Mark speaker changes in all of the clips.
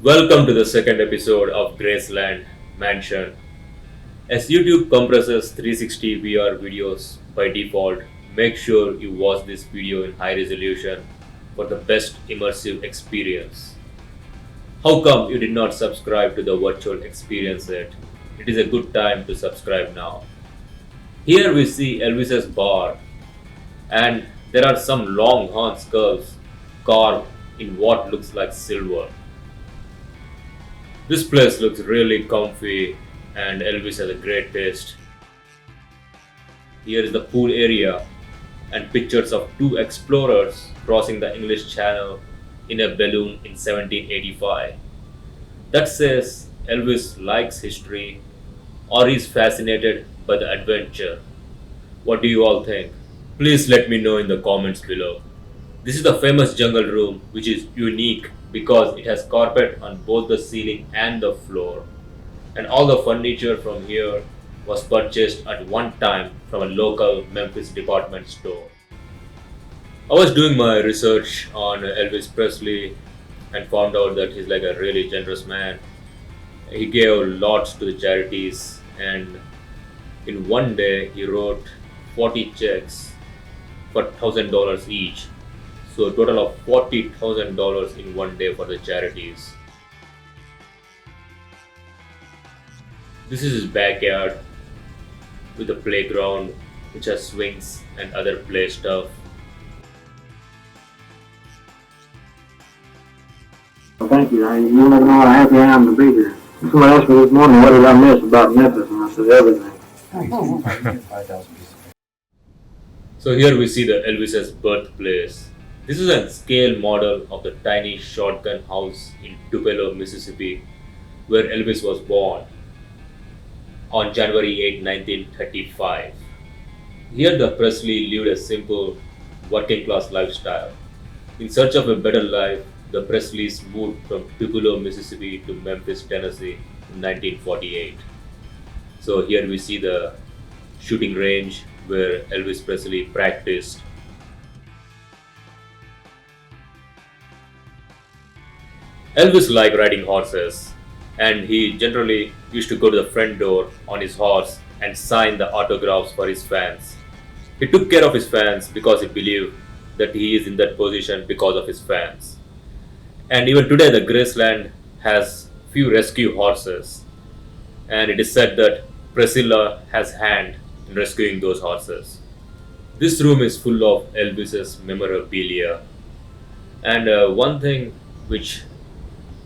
Speaker 1: Welcome to the second episode of Graceland Mansion. As YouTube compresses 360 VR videos by default, make sure you watch this video in high resolution for the best immersive experience. How come you did not subscribe to the virtual experience yet? It is a good time to subscribe now. Here we see Elvis's bar, and there are some long horn skulls carved in what looks like silver. This place looks really comfy and Elvis has a great taste. Here is the pool area and pictures of two explorers crossing the English Channel in a balloon in 1785. That says Elvis likes history or is fascinated by the adventure. What do you all think? Please let me know in the comments below. This is the famous jungle room, which is unique because it has carpet on both the ceiling and the floor. And all the furniture from here was purchased at one time from a local Memphis department store. I was doing my research on Elvis Presley and found out that he's like a really generous man. He gave lots to the charities, and in one day he wrote 40 checks for $1,000 each. So a total of $40,000 in one day for the charities. This is his backyard with a playground which has swings and other play stuff.
Speaker 2: Well, thank you. You never know how happy I am to be here. Someone asked me this morning, what did I miss about Memphis? And I said, everything.
Speaker 1: So here we see the Elvis's birthplace. This is a scale model of the tiny shotgun house in Tupelo, Mississippi, where Elvis was born on January 8, 1935. Here the Presley lived a simple working class lifestyle. In search of a better life, the Presleys moved from Tupelo, Mississippi to Memphis, Tennessee in 1948. So here we see the shooting range where Elvis Presley practiced. Elvis liked riding horses, and he generally used to go to the front door on his horse and sign the autographs for his fans. He took care of his fans because he believed that he is in that position because of his fans. And even today the Graceland has few rescue horses, and it is said that Priscilla has hand in rescuing those horses. This room is full of Elvis's memorabilia, and one thing which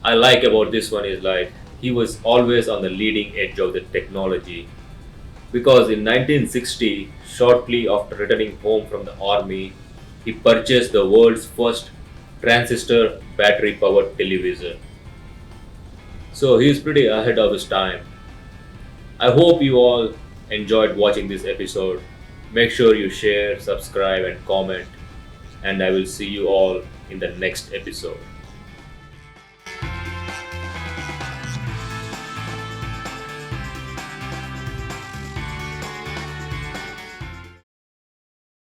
Speaker 1: I like about this one is like he was always on the leading edge of the technology, because in 1960, shortly after returning home from the army, he purchased the world's first transistor battery powered television. So he is pretty ahead of his time. I hope you all enjoyed watching this episode. Make sure you share, subscribe and comment, and I will see you all in the next episode.